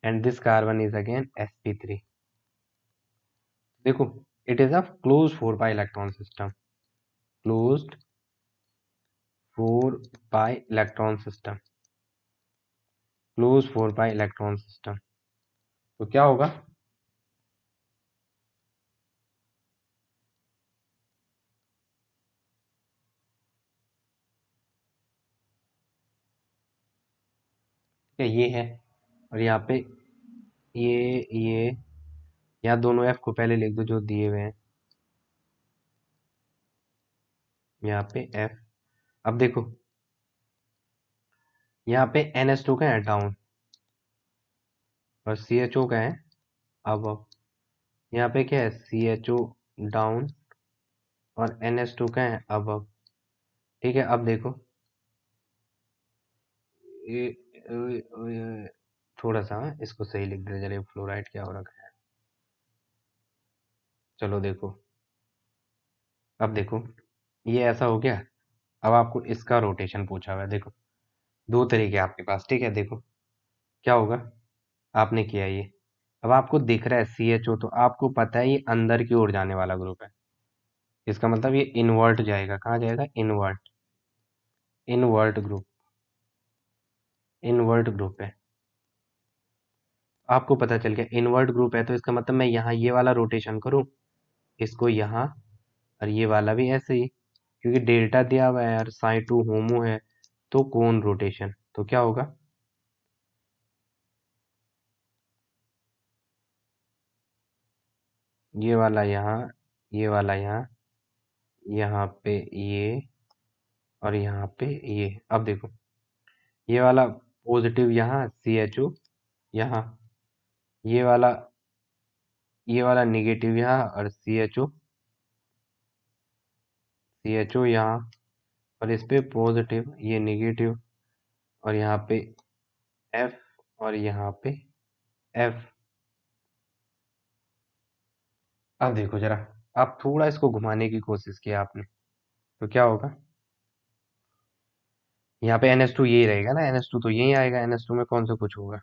and this carbon is again sp3। देखो, it is a closed 4 pi electron system, closed 4 pi electron system, closed 4 pi electron system। तो क्या होगा, ठीक है, ये है। और यहाँ पे ये यहाँ दोनों F को पहले लिख दो जो दिए हुए हैं, यहाँ पे F। अब देखो, यहाँ पे NH2 का है डाउन और CHO का है अब। यहाँ पे क्या है, CHO डाउन और NH2 का है अब। ठीक है, अब देखो, ये थोड़ा सा इसको सही लिख दे जरा, फ्लोराइड क्या हो रखा है। चलो देखो, अब देखो, ये ऐसा हो गया। अब आपको इसका रोटेशन पूछा हुआ है, देखो दो तरीके आपके पास, ठीक है। देखो क्या होगा, आपने किया ये, अब आपको दिख रहा है CHO, तो आपको पता है ये अंदर की ओर जाने वाला ग्रुप है। इसका मतलब ये इनवर्ट जाएगा, कहाँ जाएगा, invert, invert group, invert group है। आपको पता चल गया इनवर्ट ग्रुप है, तो इसका मतलब मैं यहाँ ये वाला रोटेशन करूँ, इसको यहाँ, और ये वाला भी ऐसे ही, क्योंकि डेल्टा दिया हुआ है यार, साई 2 होमो है, तो कोन रोटेशन, तो क्या होगा, ये वाला यहाँ, ये वाला यहाँ, यहाँ पे ये और यहाँ पे ये। अब देखो, ये वाला पॉजिटिव यहाँ, CHO यहाँ, ये वाला, ये वाला निगेटिव यहाँ और CHO यहाँ, और इस पे पॉजिटिव, ये निगेटिव, और यहाँ पे F और यहाँ पे F। अब देखो जरा, आप थोड़ा इसको घुमाने की कोशिश किया आपने, तो क्या होगा, यहाँ पे NH2 यही रहेगा ना, NH2 तो यही आएगा, NH2 में कौन सा कुछ होगा।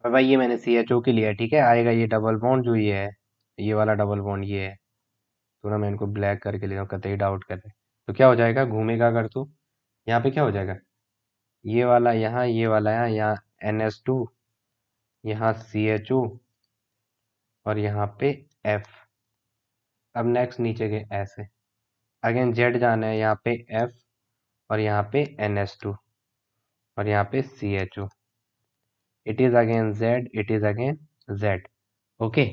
और भाई ये मैंने CHO के लिए, ठीक है, आएगा ये डबल बॉन्ड जो ये है, ये वाला डबल बॉन्ड ये है। थोड़ा मैं इनको ब्लैक करके ले रहा हूँ, कतई डाउट कर रहे। तो क्या हो जाएगा, घूमेगा अगर तो यहाँ पे क्या हो जाएगा, ये वाला यहाँ, ये वाला यहाँ, यहाँ NH2, यहाँ CHO और यहाँ पे F। अब नेक्स्ट नीचे के ऐसे, अगेन Z जाना है, यहाँ पे F और यहाँ पे NH2 और यहाँ पे CHO। It is again Z, it is again Z। Okay,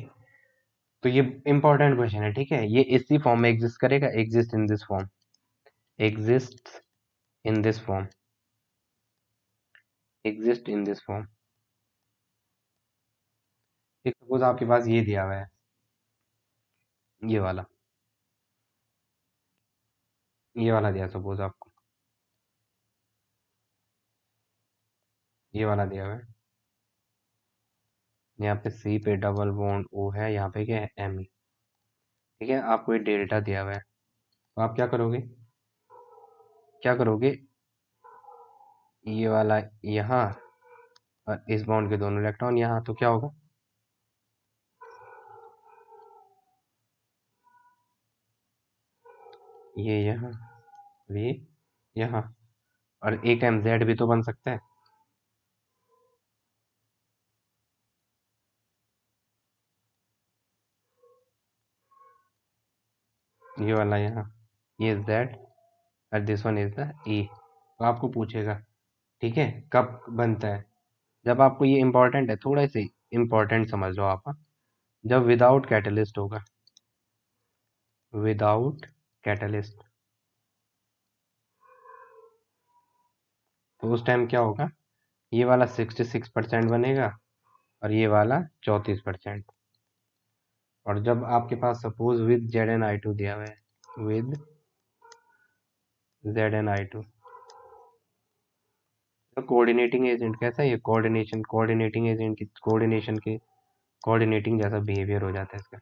तो ये इंपॉर्टेंट क्वेश्चन है, ठीक है। ये इसी फॉर्म में एग्जिस्ट करेगा, exist in this form, exist in this form, exist in this form. एक सपोज आपके पास ये दिया हुआ है, ये वाला दिया सपोज आपको, ये वाला दिया हुआ है, यहाँ पे C पे डबल बॉन्ड O है, यहाँ पे क्या है M, ठीक है। आपको ये डेल्टा दिया हुआ है, तो आप क्या करोगे, क्या करोगे, ये वाला यहाँ और इस बॉन्ड के दोनों इलेक्ट्रॉन यहाँ, तो क्या होगा, ये यहाँ और ये यहाँ, और एक MZ भी तो बन सकता है। ये वाला यहाँ, ये Z और this one is the E। तो आपको पूछेगा, ठीक है, कब बनता है। जब आपको ये इम्पोर्टेंट है, थोड़ा सी इम्पोर्टेंट समझ लो आप, हाँ? जब विदाउट कैटलिस्ट होगा, विदाउट कैटलिस्ट, तो उस टाइम क्या होगा, ये वाला 66% बनेगा और ये वाला 34%। और जब आपके पास सपोज विद ZnI2 दिया हुआ है, विद ZnI2, तो कोऑर्डिनेटिंग एजेंट कैसा है, ये कोऑर्डिनेटिंग एजेंट की कोऑर्डिनेशन के कोऑर्डिनेटिंग जैसा बिहेवियर हो जाता है इसका,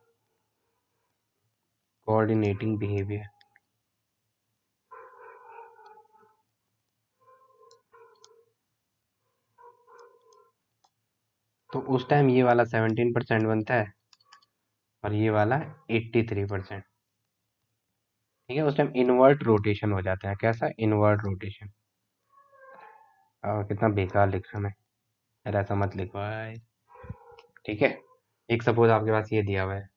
कोऑर्डिनेटिंग बिहेवियर। तो उस टाइम ये वाला 17% बनता है और ये वाला 83%। ठीक है, उस टाइम इनवर्ट रोटेशन हो जाता है। कैसा, इनवर्ट रोटेशन। और कितना बेकार लिख रहा मैं, यार ऐसा मत लिखो भाई। ठीक है, एक सपोज आपके पास ये दिया हुआ है,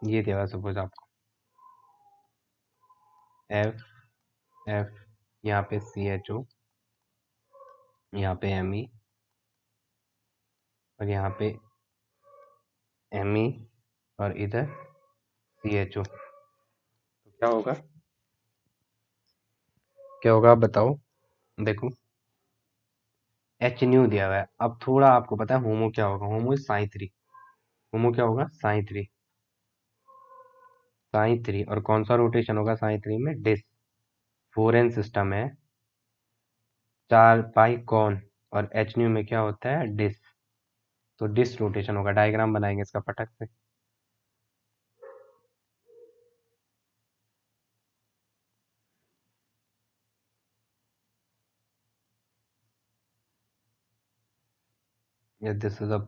ये दिया हुआ है सपोज आपको, एफ एफ, यहाँ पे CHO, यहाँ पे ME, और यहाँ पे ME, और इधर CHO। तो क्या होगा, क्या होगा आप बताओ। देखो, एच न्यू दिया हुआ है। अब थोड़ा आपको पता है होमो क्या होगा, होमो इज साई 3। होमो क्या होगा, साई 3, साई 3। और कौन सा रोटेशन होगा साई 3 में, डिस। 4n सिस्टम है, 4 पाई कौन, और एच न्यू में क्या होता है, डिस। तो डिस रोटेशन होगा। डायग्राम बनाएंगे इसका फटक से। This is a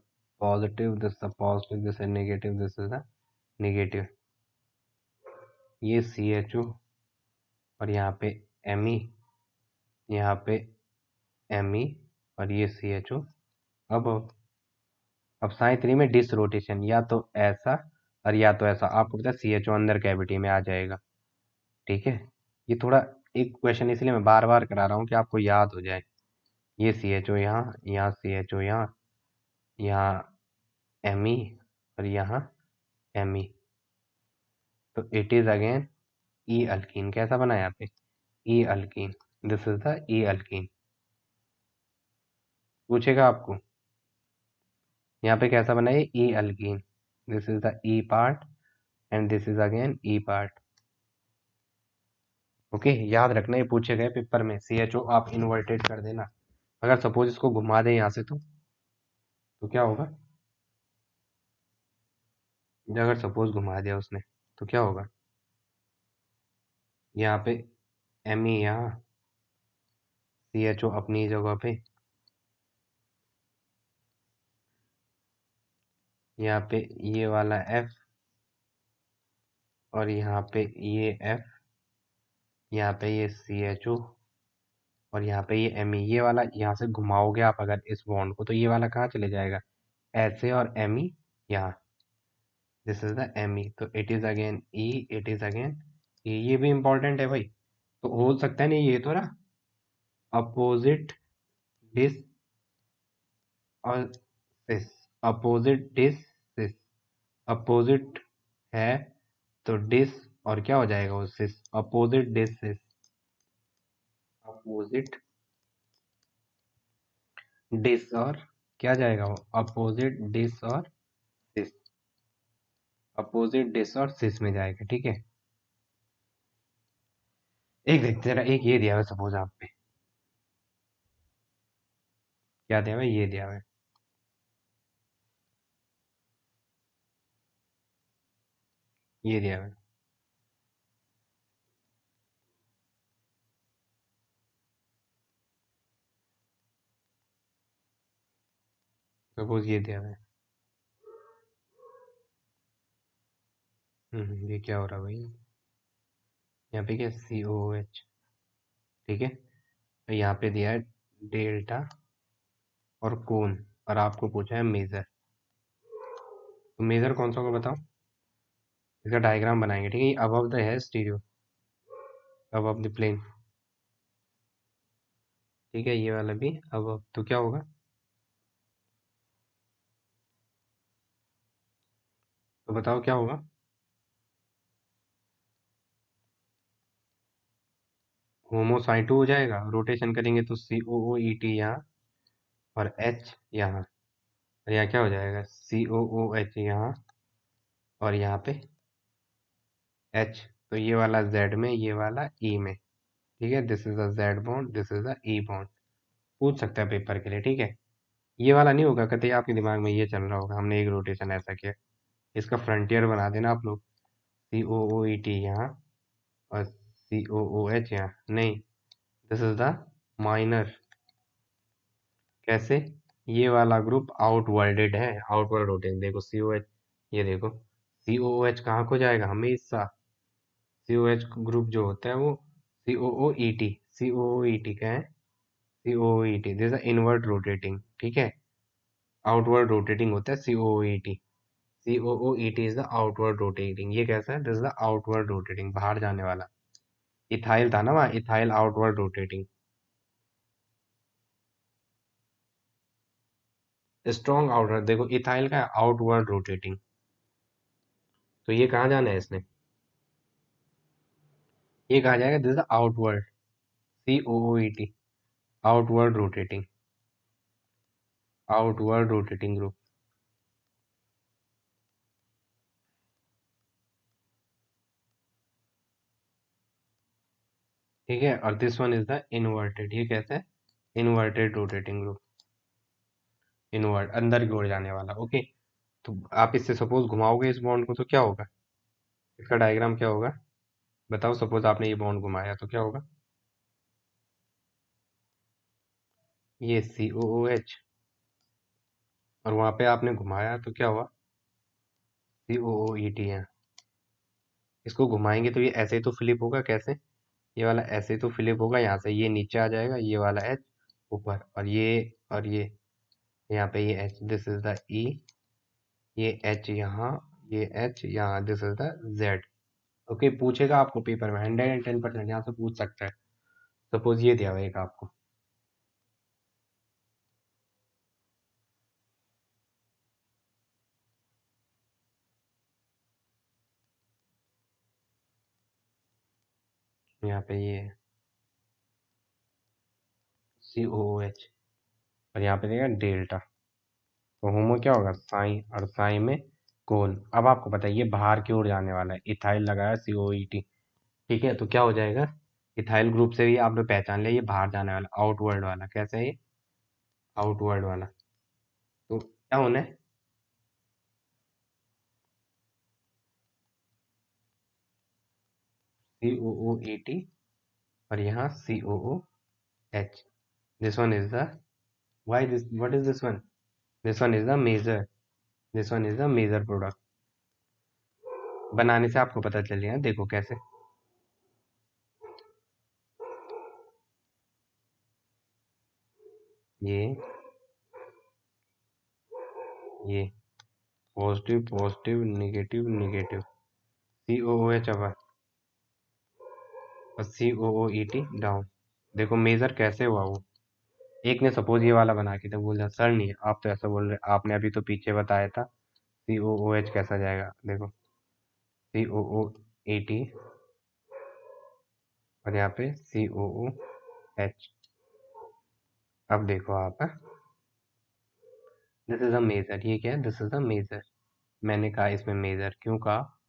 positive, this is a positive, this is negative, this is a negative. ये CHO, और यहाँ पे ME, यहाँ पे ME, और ये CHO। अब साई 3 में डिस रोटेशन, या तो ऐसा और या तो ऐसा। आपको पता है CHO अंदर कैविटी में आ जाएगा। ठीक है, ये थोड़ा एक क्वेश्चन इसलिए मैं बार बार करा रहा हूँ कि आपको याद हो जाए। ये CHO यहाँ, यहाँ CHO यहाँ, यहाँ ME, और यहाँ ME। तो it is again E alkene. कैसा बना यहाँ पे, E alkene. This is the E alkene. पूछेगा आपको यहाँ पे कैसा बना, ये E alkene. This is the E part and this is again E part. Okay, याद रखना, ये पूछे गए पेपर में। CHO आप इन्वर्टेड कर देना। अगर सपोज इसको घुमा दे यहाँ से, तो क्या होगा, अगर सपोज घुमा दिया उसने, तो क्या होगा, यहाँ पे ME यहाँ, CHO अपनी जगह पे, यहाँ पे ये वाला F, और यहाँ पे ये F, यहाँ पे ये CHO, और यहाँ पे ये ME। ये वाला यहाँ से घुमाओगे आप अगर इस बॉन्ड को, तो ये वाला कहाँ चले जाएगा, ऐसे, और ME यहाँ। This is the ME। तो it is again E, it is again ये भी इंपॉर्टेंट है भाई। तो हो सकता है नहीं, ये तो ना अपोजिट डिस और सिस, अपोजिट डिस सिस, अपोजिट है तो डिस, और क्या हो जाएगा वो, सिस। अपोजिट डिस सिस, अपोजिट डिस, और क्या जाएगा वो, अपोजिट डिस और सिस, अपोजिट डिस और सिस में जाएगा। ठीक है, एक देखते जरा, एक ये दिया हुआ सपोज आप पे, क्या दिया हुआ है, ये दिया हुआ है, ये दिया हुआ है, सपोज ये दिया हुआ है। ये क्या हो रहा है भाई, यहाँ पे क्या, COOH। ठीक है, तो यहाँ पे दिया है डेल्टा और कोन, और आपको पूछा है मेजर। तो मेजर कौन सा होगा बताओ? इसका डायग्राम बनाएंगे, ठीक है? ये अबव द है स्टीरियो, अबव द प्लेन, ठीक है? ये वाला भी अबव, तो क्या होगा? तो बताओ क्या होगा? होमोसाइटो हो जाएगा, रोटेशन करेंगे तो COOET यहाँ, और H यहाँ, और यहाँ क्या हो जाएगा? COOH यहाँ, और यहाँ पे H। तो ये वाला Z में, ये वाला E में, ठीक है? This is a Z bond, this is a E bond. पूछ सकता है पेपर के लिए, ठीक है? ये वाला नहीं होगा, कहते आपके दिमाग में ये चल रहा होगा हमने एक रोटेशन ऐसा किया। इसका फ्रंटियर बना देना आप लोग, COOET यहाँ, और COOH यहाँ। नहीं, दिस इज द माइनर। कैसे? ये वाला ग्रुप आउटवर्डेड है, आउटवर्ड रोटेशन। देखो COH, ये देखो COOH कहाँ को जाएगा हमेशा? COH ग्रुप जो होता है वो COOET, COOET क्या है? COOET, this is invert rotating, ठीक है? आउटवर्ड रोटेटिंग होता है COOET। COOET is the outward rotating. ये कैसा है? This is the outward rotating, बाहर जाने वाला। इथाइल था ना वहाँ, ethyl outward rotating. Strong outward, देखो इथाइल का आउटवर्ड रोटेटिंग। तो ये कहाँ जाना है इसने? ये कहा जाएगा this is outward, COOET, outward rotating, outward rotating group, ठीक है? और this one is the inverted, ये कैसा है? इनवर्टेड रोटेटिंग ग्रुप, इनवर्ट, अंदर की ओर जाने वाला, ओके? तो आप इससे सपोज घुमाओगे इस बॉन्ड को तो क्या होगा? इसका डायग्राम क्या होगा? बताओ, सपोज आपने ये बॉन्ड घुमाया तो क्या होगा? ये COOH, और वहां पे आपने घुमाया तो क्या हुआ? COOET है। इसको घुमाएंगे तो ये ऐसे ही तो फ्लिप होगा, कैसे? ये वाला ऐसे ही तो फ्लिप होगा, यहाँ से ये नीचे आ जाएगा, ये वाला H ऊपर, और ये यहाँ पे ये H, this is the E, ये H यहाँ, ये H यहाँ, this is the Z। Okay, पूछेगा आपको पेपर में, 110% यहाँ से पूछ सकता है। सपोज ये दिया हुआ एक आपको, यहाँ पे ये COOH, और यहाँ पे देगा डेल्टा। तो होमो क्या होगा? साई, और साई में कोन। अब आपको पता है ये बाहर की ओर जाने वाला है, इथाइल लगाया COET, ठीक है? तो क्या हो जाएगा? इथाइल ग्रुप से भी आपने पहचान लिया ये बाहर जाने वाला, आउटवर्ड वाला। कैसे है ये? आउटवर्ड वाला। तो क्या होना है? COOET, और यहाँ COOH। This one is the, why this, what is this one? This one is the major, this one is the major product. बनाने से आपको पता चल जाएगा, देखो कैसे। ये ये positive positive, negative negative, COOH अपर, और COOET डाउन। देखो मेजर कैसे हुआ वो। एक ने सपोज ये वाला बना के तो बोल दिया सर नहीं, आप तो ऐसा बोल रहे, आपने अभी तो पीछे बताया था COOH कैसा जाएगा। देखो COOET, और यहाँ पे COOH। अब देखो आप, दिस इज अ मेजर, ये क्या है? This is a major. मैंने कहा इसमें मेजर क्यों कहा?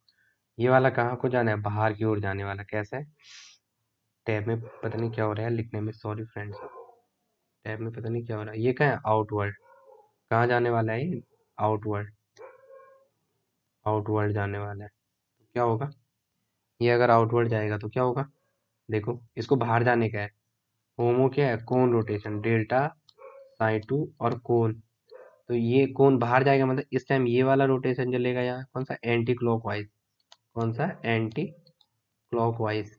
ये वाला कहाँ को जाना है? बाहर की ओर जाने वाला। कैसे है? टैब में पता नहीं क्या हो रहा है लिखने में, सॉरी फ्रेंड्स। टैब में पता नहीं क्या हो रहा है। ये क्या है? आउटवर्ड। कहाँ जाने वाला है ये? आउटवर्ड, आउटवर्ड जाने वाला है। तो क्या होगा? ये अगर आउटवर्ड जाएगा तो क्या होगा? देखो इसको बाहर जाने का है। होमो क्या है? कोन रोटेशन, डेल्टा साई टू और कोन। तो ये कोन बाहर जाएगा, मतलब इस टाइम ये वाला रोटेशन चलेगा यहाँ, कौन सा? Anti clockwise. कौन सा? Anti clockwise.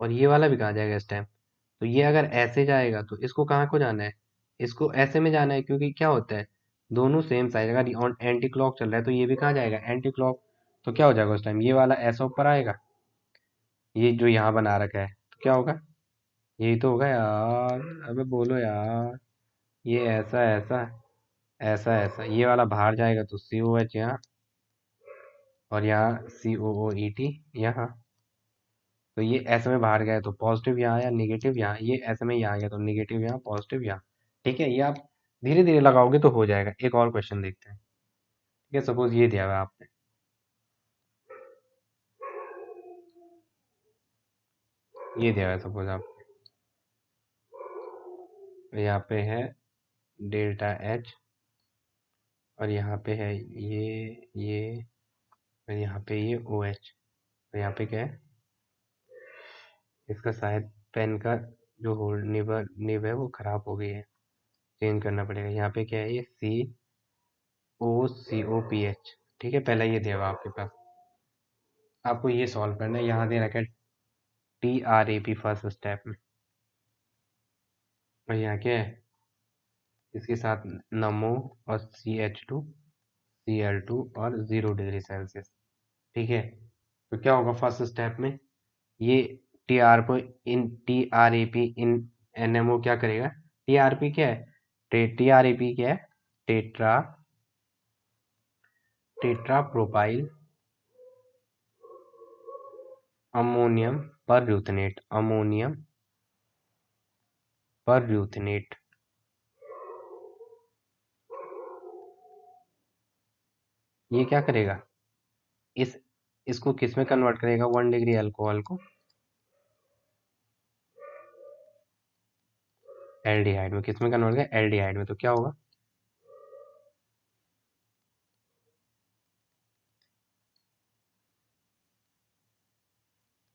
और ये वाला भी कहाँ जाएगा इस टाइम? तो ये अगर ऐसे जाएगा तो इसको कहाँ को जाना है, इसको ऐसे में जाना है, क्योंकि क्या होता है दोनों सेम साइड, अगर एंटी क्लॉक चल रहा है तो ये भी कहाँ जाएगा एंटी क्लॉक। तो क्या हो जाएगा उस टाइम, ये वाला ऐसा ऊपर आएगा, ये जो यहाँ बना रखा है तो क्या होगा, यही तो होगा यार। अबे बोलो यार, ये ऐसा ऐसा ऐसा ऐसा, ये वाला बाहर जाएगा तो सी ओ एच यहाँ, और यहाँ सी ओ ओ ई टी यहाँ। तो ये ऐसे में बाहर गया तो पॉजिटिव यहाँ या निगेटिव यहाँ, ये ऐसे में यहाँ गया तो निगेटिव यहाँ पॉजिटिव यहाँ। ठीक है, ये आप धीरे धीरे लगाओगे तो हो जाएगा। एक और क्वेश्चन देखते हैं। ठीक है, सपोज ये दिया हुआ है आपने, ये दिया हुआ है सपोज आप, यहाँ पे है डेल्टा एच, और यहाँ पे है ये और यहाँ पे ये ओ एच, और यहाँ पे क्या है, इसका शायद पेन का जो होल्ड निब है वो खराब हो गई है, चेंज करना पड़ेगा। यहाँ पे क्या है, ये COCOPH। ठीक है, पहला ये दिया हुआ आपके पास, आपको ये सॉल्व करना है। यहाँ दे रखा है TRAP फर्स्ट स्टेप में, और यहाँ क्या है, इसके साथ नमो और CH2Cl2 और 0 डिग्री सेल्सियस। ठीक है, तो क्या होगा फर्स्ट स्टेप में, ये TRAP इन NMO क्या करेगा, TRP क्या है, TRAP क्या है, टेट्रा टेट्रा प्रोपाइल अमोनियम पर ल्यूथनेट, अमोनियम पर ल्यूथनेट। ये क्या करेगा, इस इसको किस में कन्वर्ट करेगा, 1 डिग्री अल्कोहल को एल्डिहाइड में, किस में कन्वर्ट करेगा, एल्डिहाइड में। तो क्या होगा,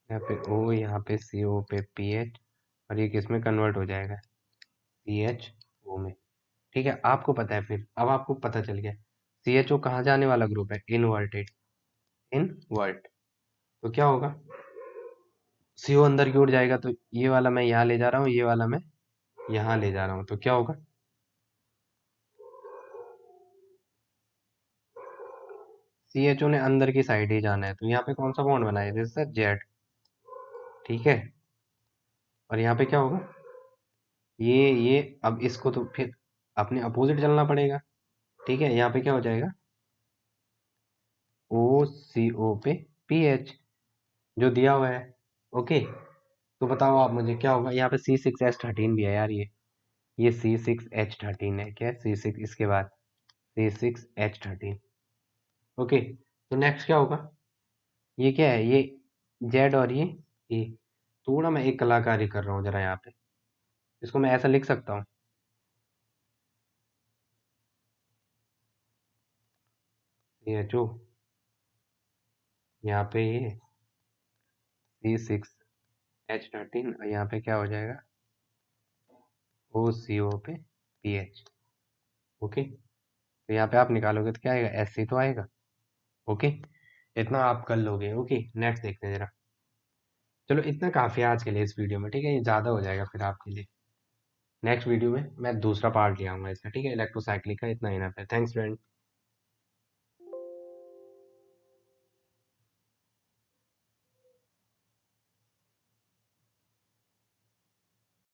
यहाँ पे O, यहाँ पे CO पे PH, और ये किस में कन्वर्ट हो जाएगा, CHO में। ठीक है, आपको पता है, फिर अब आपको पता चल गया CHO कहाँ जाने वाला ग्रुप है, इनवर्टेड, इनवर्ट। तो क्या होगा, CO अंदर की ओर जाएगा तो ये वाला मैं यहाँ ले जा रहा हूँ, ये वाला मैं यहाँ ले जा रहा हूँ, तो क्या होगा, CHO ने अंदर की साइड ही जाना है, तो यहाँ पे कौन सा बॉन्ड बना है, जैसे जेड। ठीक है, और यहाँ पे क्या होगा, ये अब इसको तो फिर अपने अपोजिट चलना पड़ेगा। ठीक है, यहाँ पे क्या हो जाएगा, OCO पे PH जो दिया हुआ है। ओके, तो बताओ आप मुझे क्या होगा, यहाँ पे C6H13 भी है यार, ये C6H13 है, क्या है C6, इसके बाद C6H13। ओके, तो नेक्स्ट क्या होगा, ये क्या है, ये जेड और ये थोड़ा मैं एक कलाकारी कर रहा हूँ जरा यहाँ पे, इसको मैं ऐसा लिख सकता हूँ, CHO, यहाँ पे ये C6H13, और यहाँ पे क्या हो जाएगा, OCO पे PH। ओके, तो यहाँ पे आप निकालोगे तो क्या आएगा, SC तो आएगा। ओके, इतना आप कर लोगे। ओके, नेक्स्ट देखते हैं जरा। चलो इतना काफ़ी है आज के लिए इस वीडियो में। ठीक है, ये ज़्यादा हो जाएगा फिर आपके लिए। नेक्स्ट वीडियो में मैं दूसरा पार्ट ले आऊँगा इसका। ठीक है, इलेक्ट्रोसाइक्लिक का इतना इनफ है। Thanks friend.